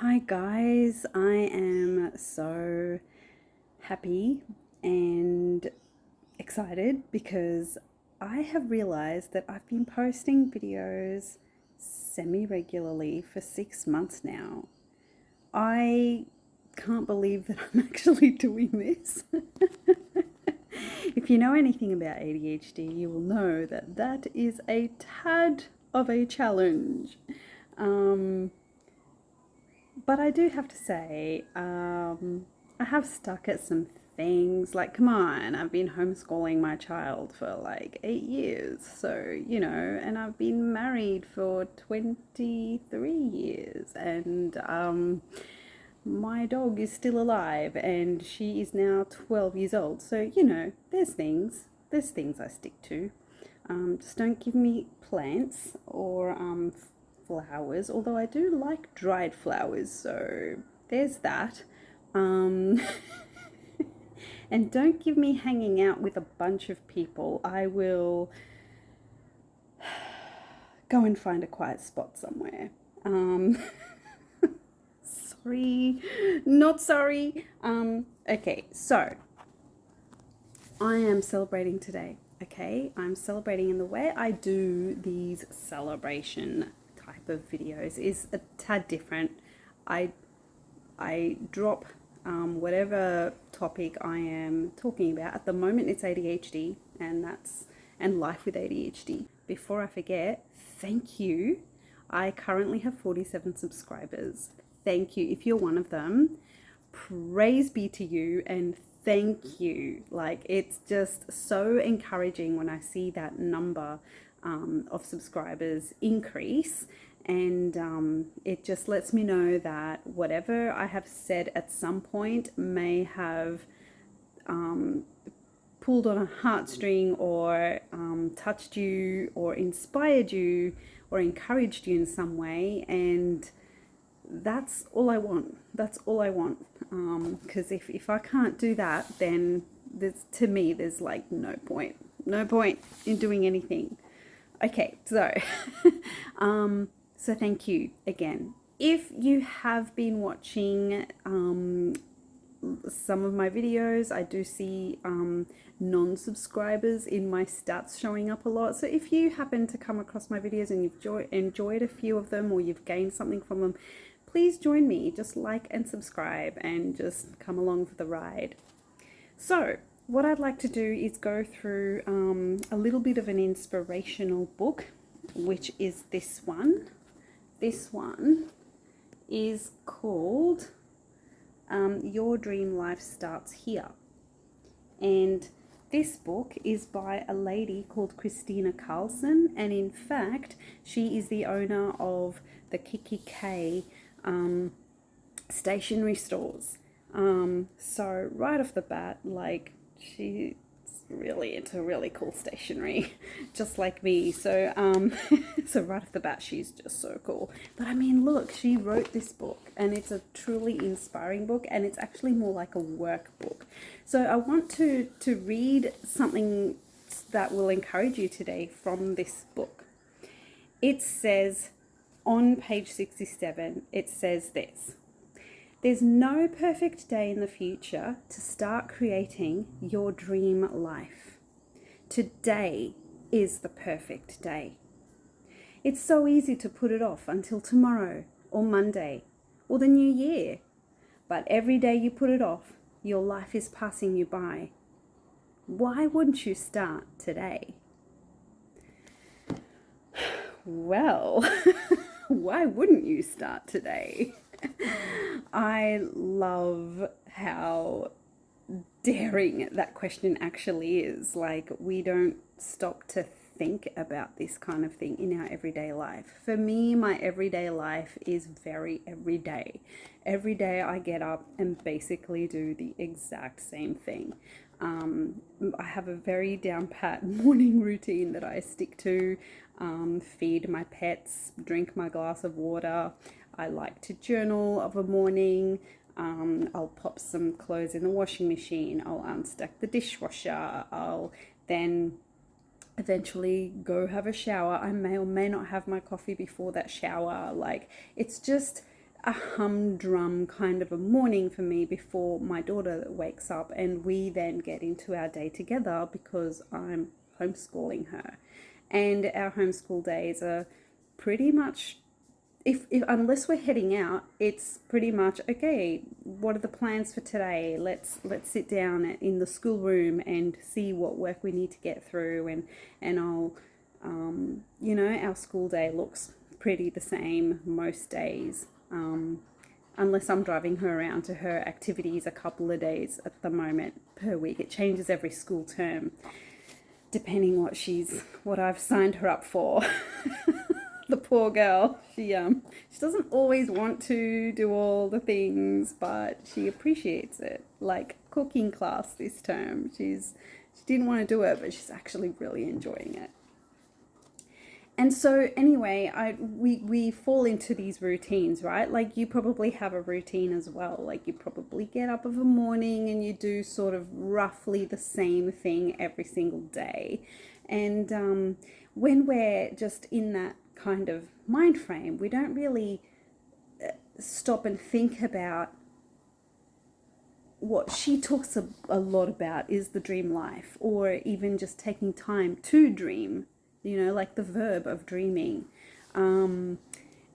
Hi guys, I am so happy and excited because I have realized that I've been posting videos semi-regularly for 6 months now. I can't believe that I'm actually doing this. If you know anything about ADHD, you will know that that is a tad of a challenge. But I do have to say, I have stuck at some things. Like, come on, I've been homeschooling my child for like 8 years. So, and I've been married for 23 years. And my dog is still alive and she is now 12 years old. So, there's things I stick to. Just don't give me plants or flowers, although I do like dried flowers, so there's that. And don't give me hanging out with a bunch of people. I will go and find a quiet spot somewhere. Sorry, not sorry. Okay, so I am celebrating today. Okay, I'm celebrating, in the way I do these celebration type of videos is a tad different. I drop whatever topic I am talking about. At the moment, it's ADHD, and life with ADHD. Before I forget, thank you. I currently have 47 subscribers. Thank you. If you're one of them, praise be to you and thank you. Like, it's just so encouraging when I see that number of subscribers increase, and it just lets me know that whatever I have said at some point may have pulled on a heartstring or touched you or inspired you or encouraged you in some way, and that's all I want. That's all I want. Because if I can't do that, then to me there's like no point in doing anything. Okay, so so thank you again. If you have been watching some of my videos, I do see non-subscribers in my stats showing up a lot. So if you happen to come across my videos and you've enjoyed a few of them or you've gained something from them, please join me. Just like and subscribe and just come along for the ride. So what I'd like to do is go through a little bit of an inspirational book, which is this one. This one is called Your Dream Life Starts Here. And this book is by a lady called Kristina Karlsson, and in fact, she is the owner of the Kiki K stationery stores. So right off the bat, like, she's really into really cool stationery, just like me. So so right off the bat, she's just so cool. But I mean, look, she wrote this book, and it's a truly inspiring book, and it's actually more like a workbook. So I want to read something that will encourage you today from this book. It says on page 67, it says this: there's no perfect day in the future to start creating your dream life. Today is the perfect day. It's so easy to put it off until tomorrow or Monday or the new year. But every day you put it off, your life is passing you by. Why wouldn't you start today? Well, why wouldn't you start today? I love how daring that question actually is. Like, we don't stop to think about this kind of thing in our everyday life. For me, my everyday life is very everyday. Every day I get up and basically do the exact same thing. I have a very down pat morning routine that I stick to. Feed my pets, drink my glass of water. I like to journal of a morning. I'll pop some clothes in the washing machine. I'll unstack the dishwasher. I'll then eventually go have a shower. I may or may not have my coffee before that shower. Like, it's just a humdrum kind of a morning for me before my daughter wakes up, and we then get into our day together because I'm homeschooling her. And our homeschool days are pretty much, if unless we're heading out, it's pretty much, okay, what are the plans for today? Let's sit down in the schoolroom and see what work we need to get through, and I'll our school day looks pretty the same most days, unless I'm driving her around to her activities a couple of days at the moment per week. It changes every school term, depending what I've signed her up for. The poor girl, she doesn't always want to do all the things, but she appreciates it. Like cooking class this term, she didn't want to do it, but she's actually really enjoying it. And so anyway, we fall into these routines, right? Like you probably have a routine as well. Like you probably get up of a morning and you do sort of roughly the same thing every single day. And when we're just in that kind of mind frame, we don't really stop and think about what she talks a lot about is the dream life, or even just taking time to dream, like the verb of dreaming. And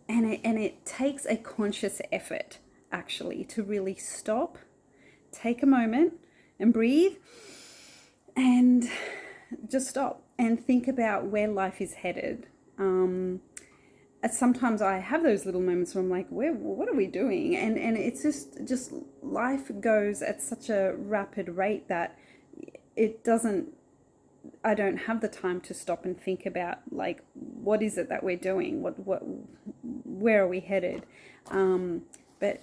it takes a conscious effort actually to really stop, take a moment and breathe and just stop and think about where life is headed. Sometimes I have those little moments where I'm like, what are we doing? And it's just life goes at such a rapid rate that I don't have the time to stop and think about, like, what is it that we're doing? Where are we headed? But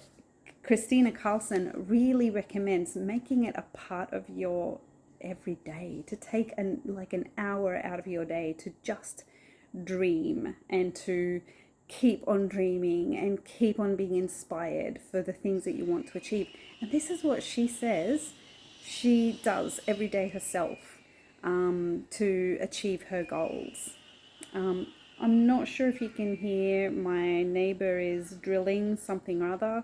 Kristina Karlsson really recommends making it a part of your every day, to take an hour out of your day to just dream and to keep on dreaming and keep on being inspired for the things that you want to achieve. And this is what she says she does every day herself to achieve her goals. I'm not sure if you can hear, my neighbor is drilling something or other.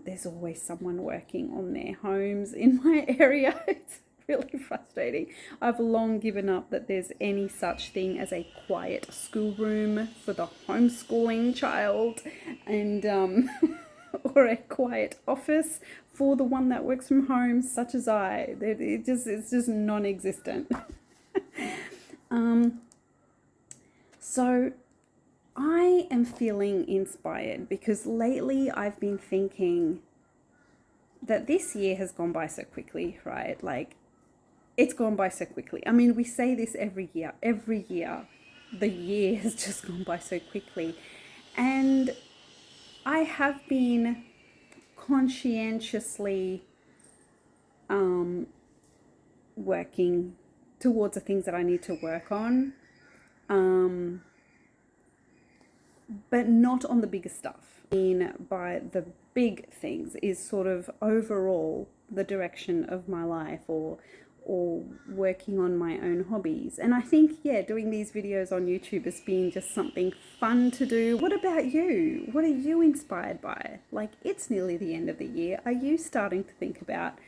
There's always someone working on their homes in my area. It's really frustrating. I've long given up that there's any such thing as a quiet schoolroom for the homeschooling child, and or a quiet office for the one that works from home, such as I. It's just non-existent. So I am feeling inspired because lately I've been thinking that this year has gone by so quickly, right? Like, it's gone by so quickly. I mean, we say this every year. Every year, the year has just gone by so quickly. And I have been conscientiously working towards the things that I need to work on, but not on the bigger stuff. By the big things is sort of overall the direction of my life, or working on my own hobbies. And I think, doing these videos on YouTube has been just something fun to do. What about you? What are you inspired by? Like, it's nearly the end of the year. Are you starting to think about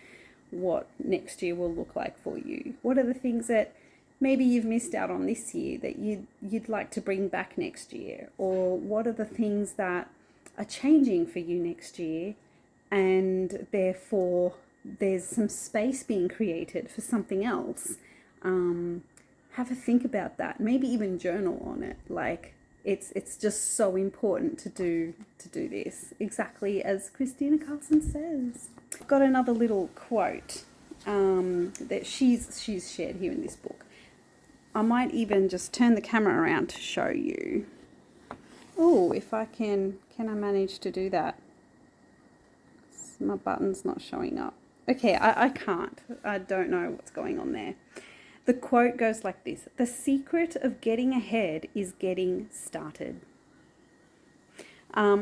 what next year will look like for you? What are the things that maybe you've missed out on this year that you'd like to bring back next year? Or what are the things that are changing for you next year, and therefore there's some space being created for something else? Have a think about that. Maybe even journal on it. Like, it's just so important to do this, exactly as Kristina Karlsson says. I've got another little quote that she's shared here in this book. I might even just turn the camera around to show you. Oh, if I can I manage to do that? My button's not showing up. Okay, I can't. I don't know what's going on there. The quote goes like this: "The secret of getting ahead is getting started."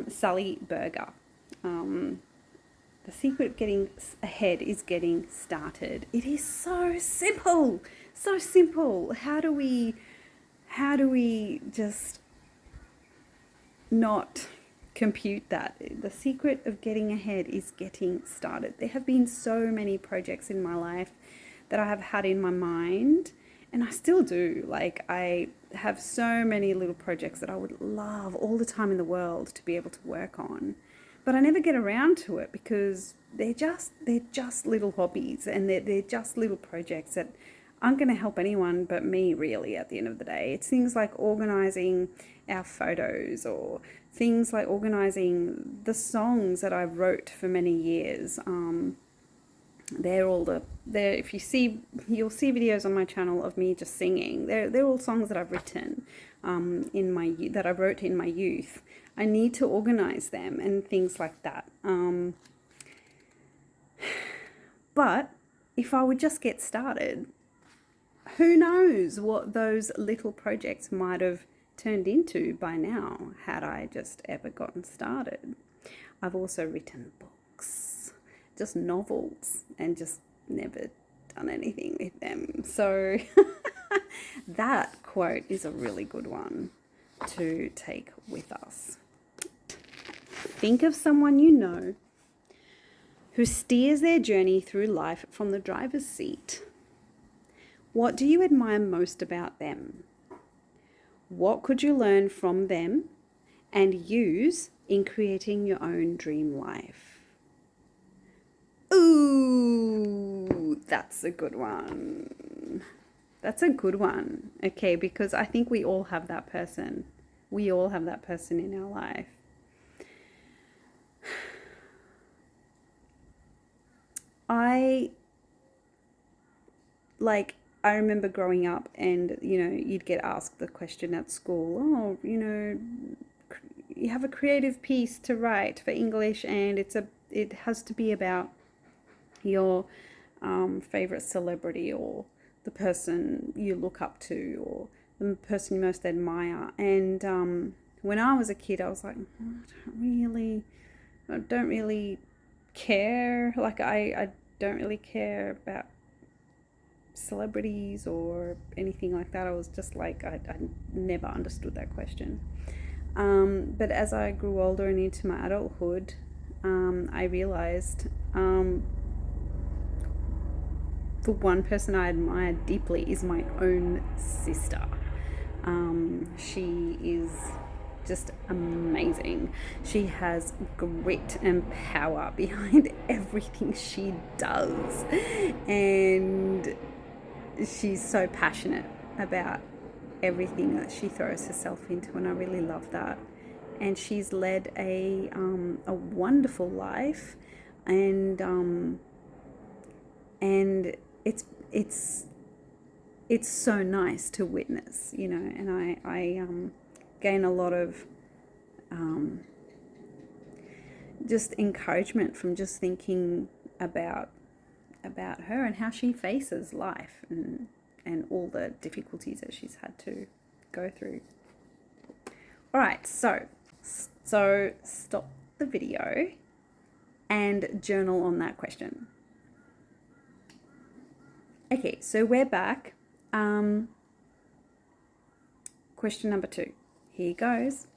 Sally Berger. The secret of getting ahead is getting started. It is so simple, so simple. How do we just not compute that. The secret of getting ahead is getting started. There have been so many projects in my life that I have had in my mind, and I still do. Like, I have so many little projects that I would love all the time in the world to be able to work on, but I never get around to it because they're just little hobbies, and they're just little projects that aren't going to help anyone but me, really, at the end of the day. It's things like organizing our photos, or things like organizing the songs that I wrote for many years. If you see, you'll see videos on my channel of me just singing. They're all songs that I've written that I wrote in my youth. I need to organize them and things like that. But if I would just get started, who knows what those little projects might have turned into by now had I just ever gotten started. I've also written books, just novels, and just never done anything with them. So that quote is a really good one to take with us. Think of someone you know who steers their journey through life from the driver's seat. What do you admire most about them? What could you learn from them and use in creating your own dream life? Ooh, that's a good one. That's a good one. Okay, because I think we all have that person. We all have that person in our life. I remember growing up, and, you'd get asked the question at school, you have a creative piece to write for English, and it has to be about your favorite celebrity, or the person you look up to, or the person you most admire. And when I was a kid, I was like, I don't really care. Like, I don't really care about celebrities or anything like that. I was just like, I never understood that question. But as I grew older and into my adulthood, I realized the one person I admire deeply is my own sister. She is just amazing. She has grit and power behind everything she does, and she's so passionate about everything that she throws herself into, and I really love that. And she's led a wonderful life, and it's so nice to witness, and I gain a lot of just encouragement from just thinking about her and how she faces life, and all the difficulties that she's had to go through. All right, so stop the video and journal on that question. Okay, so we're back. Question number 2. Here goes.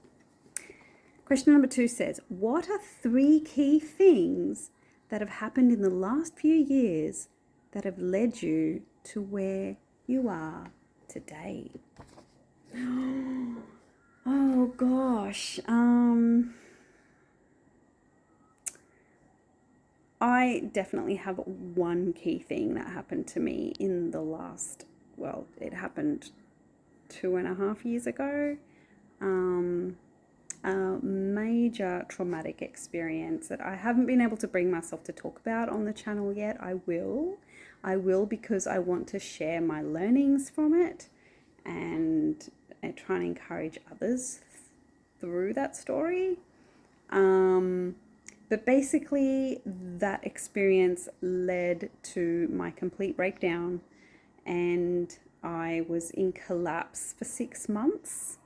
Question number 2 says, what are 3 key things that have happened in the last few years that have led you to where you are today? Oh gosh. I definitely have one key thing that happened to me in the last, it happened 2.5 years ago. A major traumatic experience that I haven't been able to bring myself to talk about on the channel yet. I will because I want to share my learnings from it, and try and encourage others through that story. But basically, that experience led to my complete breakdown, and I was in collapse for 6 months,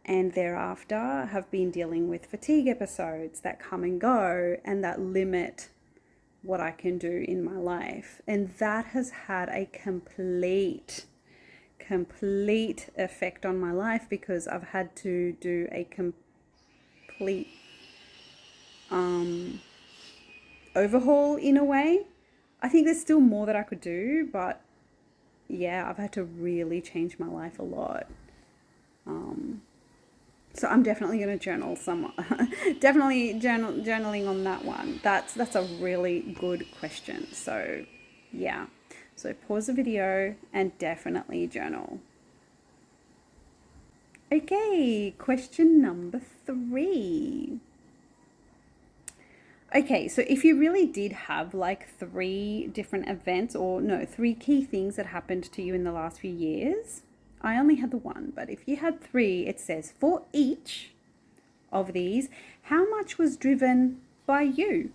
and thereafter have been dealing with fatigue episodes that come and go and that limit what I can do in my life. And that has had a complete effect on my life, because I've had to do a complete overhaul in a way. I think there's still more that I could do, but yeah, I've had to really change my life a lot. So I'm definitely going to journal some, definitely journaling on that one. That's a really good question. So yeah, so pause the video and definitely journal. Okay, question number 3. Okay, so if you really did have like 3 different events, or no, 3 key things that happened to you in the last few years, I only had the one, but if you had 3, it says for each of these, how much was driven by you?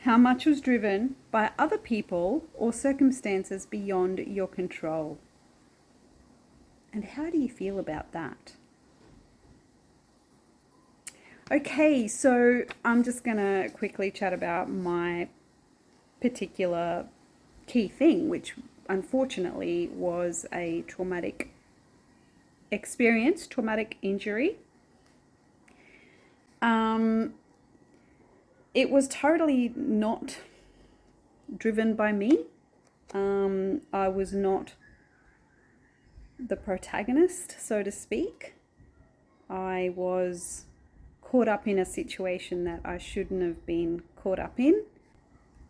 How much was driven by other people or circumstances beyond your control? And how do you feel about that? Okay, so I'm just going to quickly chat about my particular key thing, which unfortunately was a traumatic experience, traumatic injury. It was totally not driven by me. I was not the protagonist, so to speak. I was caught up in a situation that I shouldn't have been caught up in.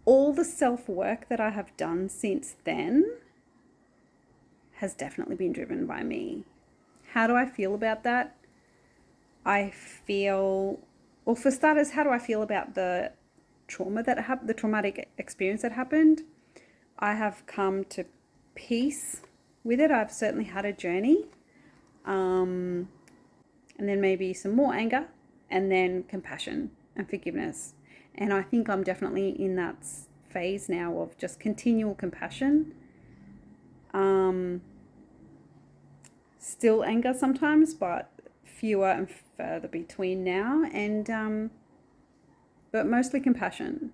All the self-work that I have done since then has definitely been driven by me. How do I feel about that? I feel, well, for starters, how do I feel about the trauma that happened, the traumatic experience that happened? I have come to peace with it. I've certainly had a journey. And then maybe some more anger, and then compassion and forgiveness. And I think I'm definitely in that phase now of just continual compassion. Still anger sometimes, but fewer and further between now, and but mostly compassion.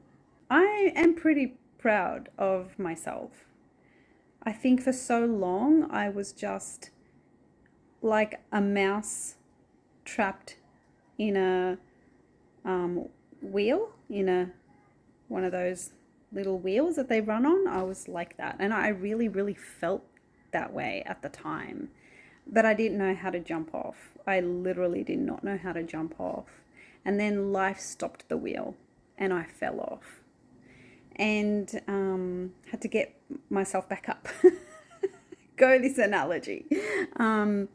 I am pretty proud of myself. I think for so long I was just like a mouse trapped in a wheel, in one of those little wheels that they run on. I was like that, and I really, really felt that way at the time. But I didn't know how to jump off. I literally did not know how to jump off. And then life stopped the wheel and I fell off. And had to get myself back up. Go this analogy. But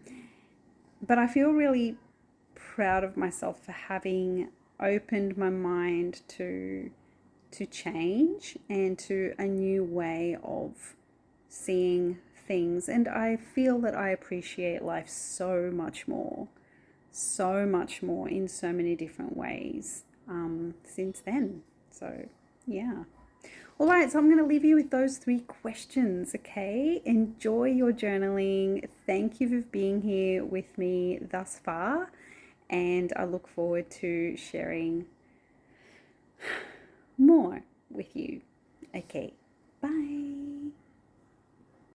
I feel really proud of myself for having opened my mind to change and to a new way of seeing things. And I feel that I appreciate life so much more in so many different ways since then. So yeah. All right, so I'm going to leave you with those 3 questions, okay? Enjoy your journaling. Thank you for being here with me thus far, and I look forward to sharing more with you. Okay, bye.